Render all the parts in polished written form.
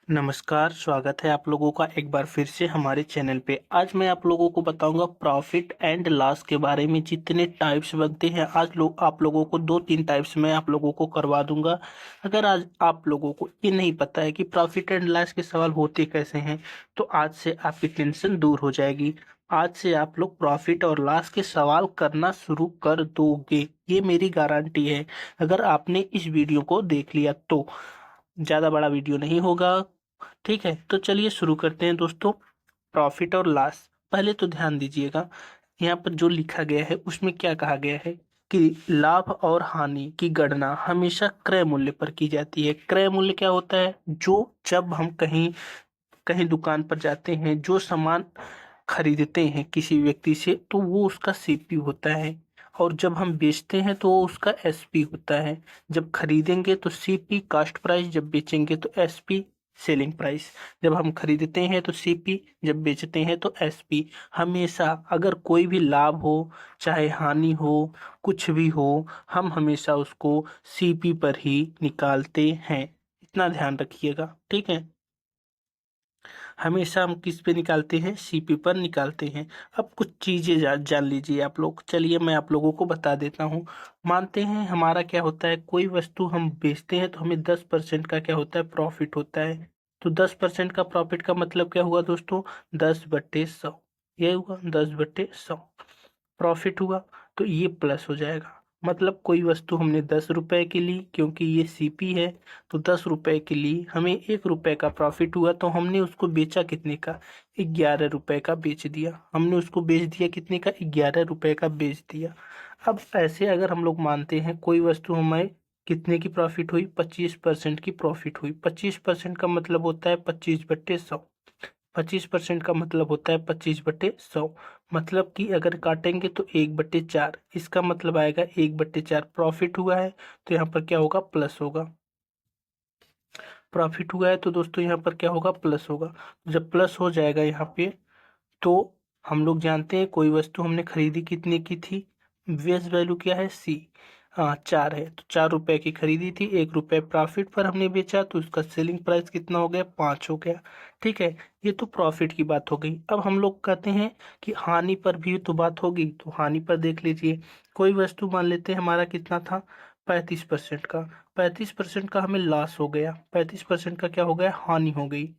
नमस्कार, स्वागत है आप लोगों का एक बार फिर से हमारे चैनल पे। आज मैं आप लोगों को बताऊंगा प्रॉफिट एंड लॉस के बारे में। जितने टाइप्स बनते हैं आज आप लोगों को 2-3 टाइप्स में आप लोगों को करवा दूंगा। अगर आज आप लोगों को ये नहीं पता है कि प्रॉफिट एंड लॉस के सवाल होते कैसे हैं, तो आज से आपकी टेंशन दूर हो जाएगी। आज से आप लोग प्रॉफिट और लॉस के सवाल करना शुरू कर दोगे, ये मेरी गारंटी है। अगर आपने इस वीडियो को देख लिया तो। ज़्यादा बड़ा वीडियो नहीं होगा, ठीक है। तो चलिए शुरू करते हैं दोस्तों। प्रॉफिट और लॉस, पहले तो ध्यान दीजिएगा यहाँ पर जो लिखा गया है उसमें क्या कहा गया है कि लाभ और हानि की गणना हमेशा क्रय मूल्य पर की जाती है। क्रय मूल्य क्या होता है? जो जब हम कहीं कहीं दुकान पर जाते हैं, जो सामान खरीदते हैं किसी व्यक्ति से, तो वो उसका सीपी होता है। और जब हम बेचते हैं तो वो उसका एसपी होता है। जब खरीदेंगे तो सीपी कास्ट प्राइस, जब बेचेंगे तो एसपी सेलिंग प्राइस। जब हम खरीदते हैं तो सीपी, जब बेचते हैं तो एसपी। हमेशा अगर कोई भी लाभ हो चाहे हानि हो, कुछ भी हो, हम हमेशा उसको सीपी पर ही निकालते हैं। इतना ध्यान रखिएगा, ठीक है। हमेशा हम किस पे निकालते हैं? सीपी पर निकालते हैं। अब कुछ चीजें जान लीजिए आप लोग। चलिए मैं आप लोगों को बता देता हूँ। मानते हैं हमारा क्या होता है, कोई वस्तु हम बेचते हैं तो हमें 10% का क्या होता है? प्रॉफिट होता है। तो 10% का प्रॉफिट का मतलब क्या हुआ दोस्तों? 10/100। ये हुआ 10/100 प्रॉफिट हुआ। तो ये प्लस हो जाएगा। मतलब कोई वस्तु हमने 10 रुपए की ली, क्योंकि ये सीपी है, तो 10 रुपए की ली, हमें 1 रुपए का प्रॉफिट हुआ, तो हमने उसको बेचा कितने का? 11 रुपए का बेच दिया। हमने उसको बेच दिया कितने का? 11 रुपए का बेच दिया। अब ऐसे अगर हम लोग मानते हैं कोई वस्तु हमें कितने की प्रॉफिट हुई? 25% की प्रॉफिट हुई। 25% का मतलब होता है 25/100। 25% का मतलब होता है 25/100। मतलब कि अगर काटेंगे तो 1/4। इसका मतलब आएगा 1/4 प्रॉफिट हुआ है, तो यहाँ पर क्या होगा? प्लस होगा। प्रॉफिट हुआ है तो दोस्तों यहाँ पर क्या होगा? प्लस होगा। जब प्लस हो जाएगा यहाँ पे, तो हम लोग जानते हैं कोई वस्तु हमने खरीदी कितने की थी? बेस वैल्यू क्या है? सी। हाँ, 4 है, तो 4 रुपए की खरीदी थी, 1 रुपए प्रॉफिट पर हमने बेचा, तो उसका सेलिंग प्राइस कितना हो गया? 5 हो गया। ठीक है। ये तो प्रॉफिट की बात हो गई। अब हम लोग कहते हैं कि हानि पर भी तो बात होगी, तो हानि पर देख लीजिए। कोई वस्तु मान लेते हैं हमारा कितना था? 35% का। 35% का हमें लॉस हो गया। 35% का क्या हो गया? हानि हो गई।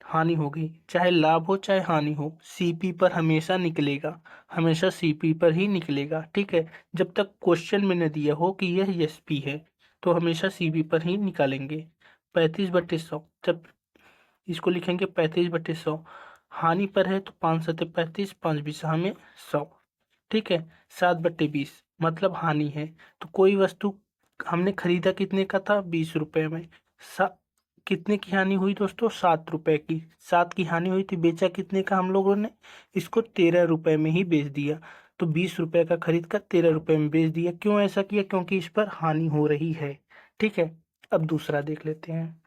हानि हो गई, चाहे लाभ हो चाहे हानि हो, सीपी पर हमेशा निकलेगा। हमेशा सीपी पर ही निकलेगा, ठीक है। जब तक क्वेश्चन में न दिया हो कि यह एसपी है, तो हमेशा सीपी पर ही निकालेंगे। 35/100, जब इसको लिखेंगे 35/100, हानि पर है तो 5×7=35, 5×20 हमें 100, ठीक है। 7/20 मतलब हानि है। तो कोई वस्तु हमने खरीदा कितने का था? 20 रुपए में। कितने की हानि हुई दोस्तों? 7 रुपए की। 7 की हानि हुई थी। बेचा कितने का हम लोगों ने? इसको 13 रुपए में ही बेच दिया। तो 20 रुपए का खरीद कर 13 रुपए में बेच दिया। क्यों ऐसा किया? क्योंकि इस पर हानि हो रही है, ठीक है। अब दूसरा देख लेते हैं।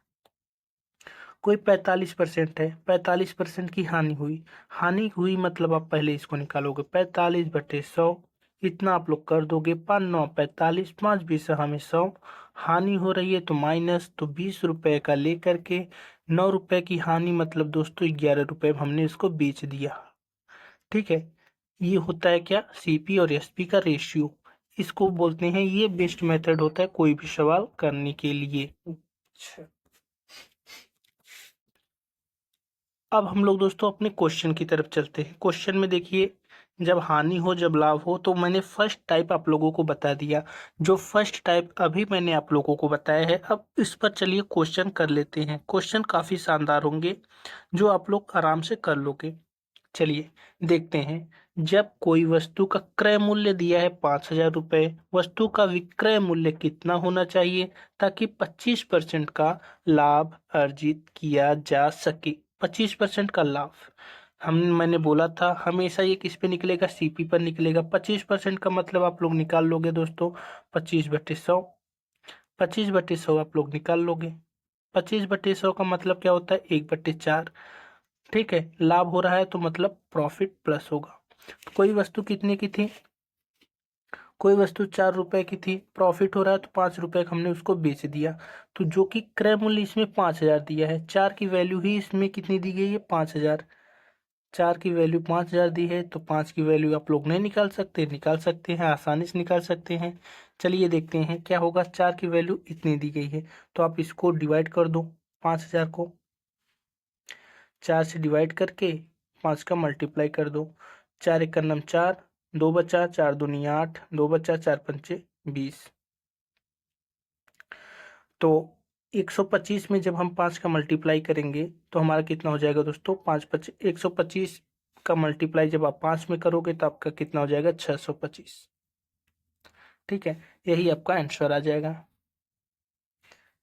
कोई 45% है, 45% की हानि हुई। हानि हुई मतलब आप पहले इसको निकालोगे, 45/100। इतना आप लोग कर दोगे, 5×9=45, 5×20 हमें 100। हानि हो रही है तो माइनस, तो 20 रुपए का लेकर के 9 रुपए की हानि, मतलब दोस्तों 11 रुपए में हमने इसको बेच दिया, ठीक है। ये होता है क्या? सीपी और एसपी का रेशियो। इसको बोलते हैं, ये बेस्ट मेथड होता है कोई भी सवाल करने के लिए। अच्छा, अब हम लोग दोस्तों अपने क्वेश्चन की तरफ चलते हैं। क्वेश्चन में देखिए, जब हानि हो जब लाभ हो, तो मैंने फर्स्ट टाइप आप लोगों को बता दिया। जो फर्स्ट टाइप अभी मैंने आप लोगों को बताया है, अब इस पर चलिए क्वेश्चन कर लेते हैं। क्वेश्चन काफी शानदार होंगे, जो आप लोग आराम से कर लोगे। चलिए देखते हैं। जब कोई वस्तु का क्रय मूल्य दिया है 5,000 रुपए, वस्तु का विक्रय मूल्य कितना होना चाहिए ताकि 25% का लाभ अर्जित किया जा सके? 25% का लाभ, हम मैंने बोला था हमेशा ये किस पे निकलेगा? सीपी पर निकलेगा। 25% का मतलब आप लोग निकाल लोगे दोस्तों, 25/100। 25/100 आप लोग निकाल लोगे। 25/100 का मतलब क्या होता है? 1/4, ठीक है। लाभ हो रहा है तो मतलब प्रॉफिट प्लस होगा। कोई वस्तु कितने की थी? कोई वस्तु 4 रुपए की थी, प्रॉफिट हो रहा है तो 5 रुपए का हमने उसको बेच दिया, तो जो कि क्रय मूल्य इसमें 5,000 दिया है, 4 की वैल्यू ही इसमें कितनी दी गई है 5,000। 4 की वैल्यू 5,000 दी है, तो 5 की वैल्यू आप लोग नहीं निकाल सकते, निकाल सकते हैं, आसानी से निकाल सकते हैं। चलिए देखते हैं क्या होगा। 4 की वैल्यू इतनी दी गई है, तो आप इसको डिवाइड कर दो, 5,000 को 4 से डिवाइड करके 5 का मल्टीप्लाई कर दो। 4 एक का नम 4, 2 बचा, 4 दूनी 8, 2 बचा, 4 पंचे 20। तो 125 में जब हम 5 का मल्टीप्लाई करेंगे तो हमारा कितना हो जाएगा दोस्तों, 125 का मल्टीप्लाई जब आप 5 में करोगे तो आपका कितना हो जाएगा 625। ठीक है, यही आपका आंसर आ जाएगा,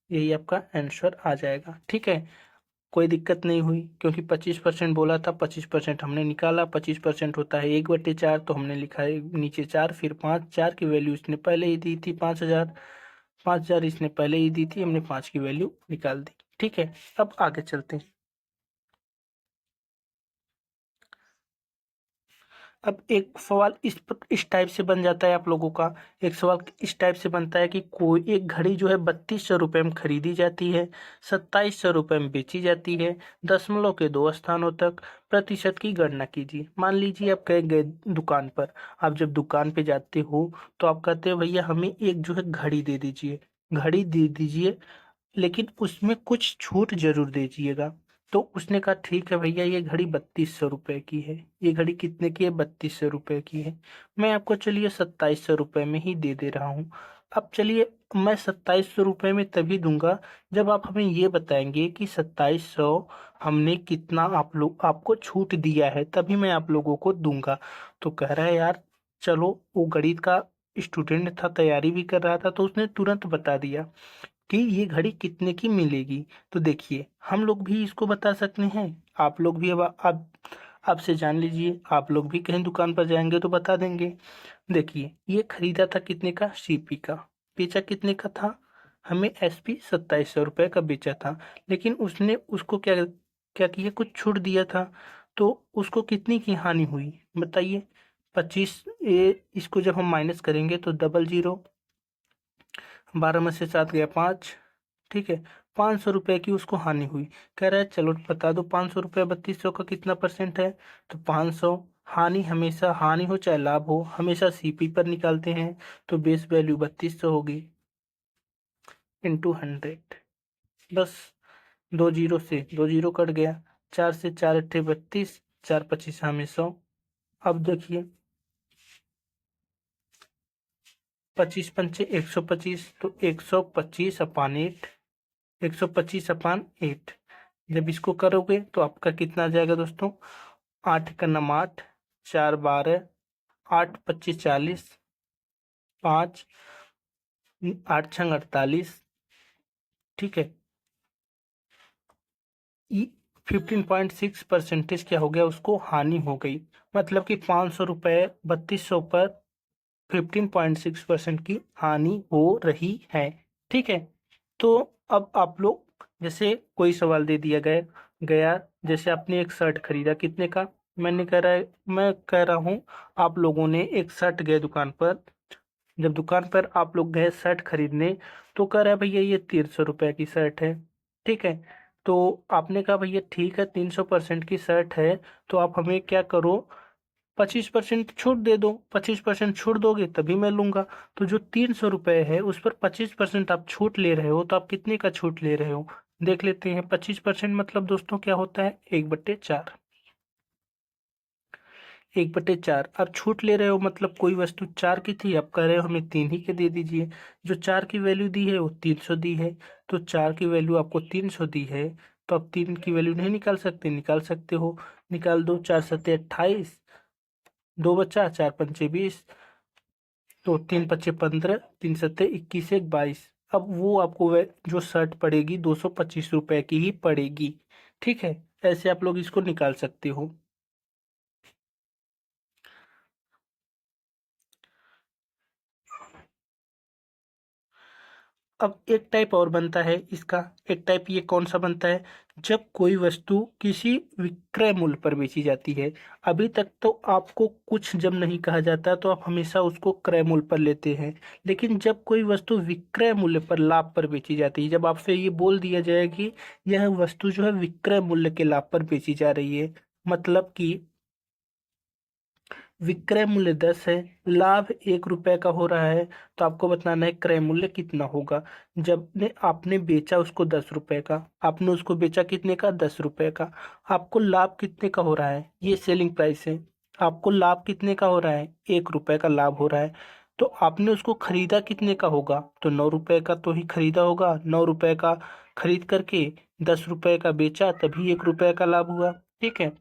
यही आपका आंसर आ जाएगा। ठीक है, कोई दिक्कत नहीं हुई, क्योंकि 25% बोला था, 25% हमने निकाला, 25% होता है 1/4, तो हमने लिखा है नीचे 4, फिर 5, 4 की वैल्यू इसने पहले ही दी थी 5,000, 5,000 इसने पहले ही दी थी, हमने 5 की वैल्यू निकाल दी। ठीक है, अब आगे चलते हैं। अब एक सवाल इस टाइप से बन जाता है आप लोगों का। एक सवाल इस टाइप से बनता है कि कोई एक घड़ी जो है 3200 रुपये में खरीदी जाती है, 2700 रुपये में बेची जाती है, दशमलव के 2 स्थानों तक, प्रतिशत की गणना कीजिए। मान लीजिए आप गए गए दुकान पर। आप जब दुकान पे जाते हो तो आप कहते हो भैया हमें एक जो है घड़ी दे दीजिए, घड़ी दे दीजिए, लेकिन उसमें कुछ छूट जरूर दीजिएगा। तो उसने कहा ठीक है भैया, ये घड़ी 3200 रुपये की है। ये घड़ी कितने की है, 3200 रुपये की है। मैं आपको चलिए 2700 रुपये में ही दे दे रहा हूँ। अब चलिए, मैं 2700 रुपये में तभी दूंगा जब आप हमें ये बताएंगे कि 2700 हमने कितना आप लोग आपको छूट दिया है, तभी मैं आप लोगों को दूंगा। तो कह रहा है यार चलो, वो गणित का स्टूडेंट था, तैयारी भी कर रहा था, तो उसने तुरंत बता दिया कि ये घड़ी कितने की मिलेगी। तो देखिए, हम लोग भी इसको बता सकते हैं, आप लोग भी। अब आप आपसे जान लीजिए, आप लोग भी कहीं दुकान पर जाएंगे तो बता देंगे। देखिए, ये खरीदा था कितने का, सीपी का। बेचा कितने का था, हमें एसपी 2700 रुपये का बेचा था। लेकिन उसने उसको क्या क्या किया, कुछ छूट दिया था, तो उसको कितनी की हानि हुई बताइए। 25, ये इसको जब हम माइनस करेंगे तो डबल जीरो, 12 में से 7 गया 5। ठीक है, 500 रुपये की उसको हानि हुई। कह रहा है चलो बता दो 500 रुपये 3200 का कितना परसेंट है। तो 500, हानि हमेशा, हानि हो चाहे लाभ हो, हमेशा सीपी पर निकालते हैं। तो बेस वैल्यू 3200 होगी इंटू 100। बस, 2 जीरो से 2 जीरो कट गया, 4 से 4 अट्ठे 32, 4 25 हमें 100। अब देखिए, 25 पंचे 125, तो 125/8, 125/8। जब इसको करोगे तो आपका कितना आ जाएगा दोस्तों, 8 का नम 8, 4 12, 8 25 40, 5 8 छंग 48। ठीक है, 15.6% क्या हो गया, उसको हानि हो गई। मतलब कि 500 रुपये 3200 पर 15.6% की हानि हो रही है। ठीक है, तो अब आप लोग, जैसे कोई सवाल दे दिया गया गया जैसे आपने एक शर्ट खरीदा कितने का, मैं कह रहा हूँ आप लोगों ने एक शर्ट गए दुकान पर। जब दुकान पर आप लोग गए शर्ट खरीदने, तो कह रहा है भैया ये 300 रुपये की शर्ट है। ठीक है, तो आपने कहा भैया ठीक है 300% की शर्ट है, तो आप हमें क्या करो, 25% छूट दे दो। 25% छूट दोगे तभी मैं लूंगा। तो जो 300 रुपये है उस पर 25% आप छूट ले रहे हो, तो आप कितने का छूट ले रहे हो, देख लेते हैं। 25% मतलब दोस्तों क्या होता है, 1/4। 1/4 आप छूट ले रहे हो, मतलब कोई वस्तु 4 की थी, आप कह रहे हो हमें 3 ही के दे दीजिए। जो 4 की वैल्यू दी है वो 300 दी है, तो 4 की वैल्यू आपको 300 दी है, तो आप 3 की वैल्यू नहीं निकाल सकते, निकाल सकते हो। निकाल दो, 4 सत्ते 28, 2 बचा, 4 पंचे 20, तो 3 पच्चे 15, 3 सत्ते 21, 1 22। अब वो आपको जो शर्ट पड़ेगी 225 रुपये की ही पड़ेगी। ठीक है, ऐसे आप लोग इसको निकाल सकते हो। अब एक टाइप और बनता है इसका। एक टाइप ये कौन सा बनता है, जब कोई वस्तु किसी विक्रय मूल्य पर बेची जाती है। अभी तक तो आपको कुछ जब नहीं कहा जाता तो आप हमेशा उसको क्रय मूल्य पर लेते हैं, लेकिन जब कोई वस्तु विक्रय मूल्य पर लाभ पर बेची जाती है, जब आपसे ये बोल दिया जाए कि यह वस्तु जो है विक्रय मूल्य के लाभ पर बेची जा रही है, मतलब कि विक्रय मूल्य 10 है, लाभ 1 रुपए का हो रहा है, तो आपको बताना है क्रय मूल्य कितना होगा। जब ने आपने बेचा उसको 10 रुपए का, आपने उसको बेचा कितने का, 10 रुपए का, आपको लाभ कितने का हो रहा है, ये सेलिंग प्राइस है। आपको लाभ कितने का हो रहा है, 1 रुपए का लाभ हो रहा है। तो आपने उसको खरीदा कितने का होगा, तो 9 रुपए का तो ही खरीदा होगा। 9 रुपए का खरीद करके 10 रुपए का बेचा, तभी 1 रुपए का लाभ हुआ। ठीक है,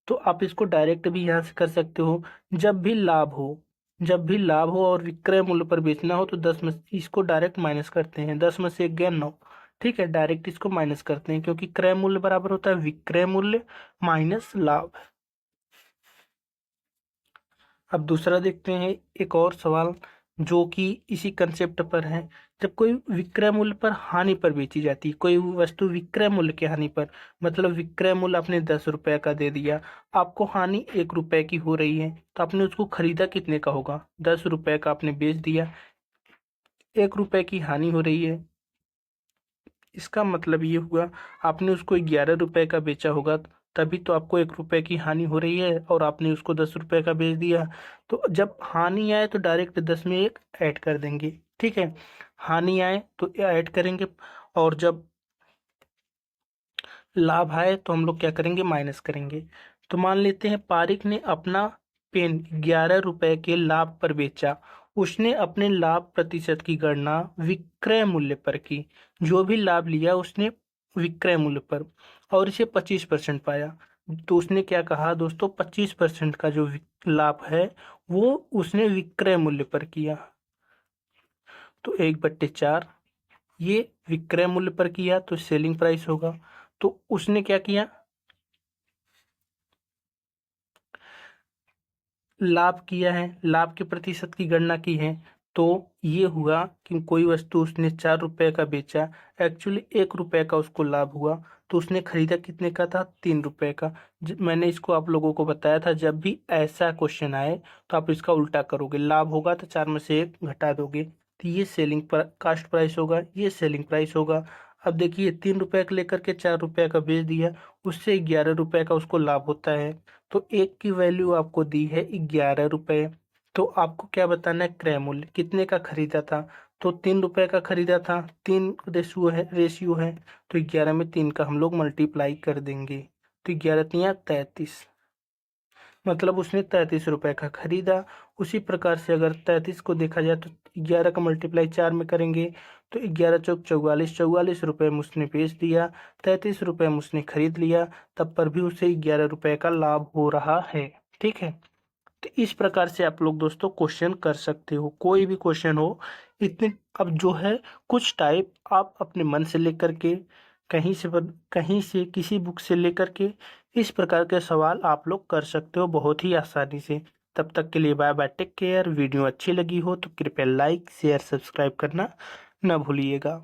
तो आप इसको डायरेक्ट भी यहाँ से कर सकते हो। जब भी लाभ हो, जब भी लाभ हो और विक्रय मूल्य पर बेचना हो तो 10 में इसको डायरेक्ट माइनस करते हैं। 10 में से 1 गया 9। ठीक है, डायरेक्ट इसको माइनस करते हैं, क्योंकि क्रय मूल्य बराबर होता है विक्रय मूल्य माइनस लाभ। अब दूसरा देखते हैं एक और सवाल जो कि इसी कंसेप्ट पर है। जब कोई विक्रय मूल्य पर हानि पर बेची जाती है, कोई वस्तु विक्रय मूल्य के हानि पर, मतलब विक्रय मूल्य आपने 10 रुपए का दे दिया, आपको हानि 1 रुपए की हो रही है, तो आपने उसको खरीदा कितने का होगा, 10 रुपए का आपने बेच दिया, 1 रुपए की हानि हो रही है। इसका मतलब ये हुआ आपने उसको 11 रुपए का बेचा होगा, तभी तो आपको 1 रुपए की हानि हो रही है, और आपने उसको 10 रुपए का बेच दिया। तो जब हानि आए तो डायरेक्ट 10 में 1 ऐड कर देंगे। ठीक है, हानि आए तो ऐड करेंगे, और जब लाभ आए तो हम लोग क्या करेंगे, माइनस करेंगे। तो मान लेते हैं पारिक ने अपना पेन 11 रुपए के लाभ पर बेचा। उसने अपने लाभ प्रतिशत की गणना विक्रय मूल्य पर की। जो भी लाभ लिया उसने विक्रय मूल्य पर, और इसे 25% पाया। तो उसने क्या कहा दोस्तों, 25% का जो लाभ है वो उसने विक्रय मूल्य पर किया। तो 1/4 ये विक्रय मूल्य पर किया तो सेलिंग प्राइस होगा। तो उसने क्या किया, लाभ किया है, लाभ के प्रतिशत की गणना की है। तो ये हुआ कि कोई वस्तु उसने 4 रुपए का बेचा, एक्चुअली 1 रुपए का उसको लाभ हुआ, तो उसने खरीदा कितने का था, 3 रुपए का। मैंने इसको आप लोगों को बताया था, जब भी ऐसा क्वेश्चन आए तो आप इसका उल्टा करोगे, लाभ होगा तो 4 में से 1 घटा दोगे, तो ये सेलिंग कास्ट प्राइस होगा, ये सेलिंग प्राइस होगा। अब देखिए 3 रुपए का लेकर के 4 रुपए का बेच दिया, उससे 11 रुपए का उसको लाभ होता है। तो एक की वैल्यू आपको दी है 11 रुपए। तो आपको क्या बताना है, क्रय मूल्य कितने का खरीदा था, तो 3 रुपए का खरीदा था, 3 रेशियो है, तो 11 में 3 का हम लोग मल्टीप्लाई कर देंगे। तो 11×3 = 33, मतलब उसने 33 रुपए का खरीदा। उसी प्रकार से अगर 33 को देखा जाए तो 11 का मल्टीप्लाई 4 में करेंगे, तो 11×4 = 44, 44 रुपए में उसने बेच दिया, 33 रुपए में उसने खरीद लिया, तब पर भी उसे 11 रुपए का लाभ हो रहा है। ठीक है, तो इस प्रकार से आप लोग दोस्तों क्वेश्चन कर सकते हो, कोई भी क्वेश्चन हो इतने। अब जो है कुछ टाइप आप अपने मन से लेकर के, कहीं से किसी बुक से लेकर के इस प्रकार के सवाल आप लोग कर सकते हो बहुत ही आसानी से। तब तक के लिए bye bye, take care. Video अच्छी लगी हो तो कृपया लाइक शेयर सब्सक्राइब करना न भूलिएगा।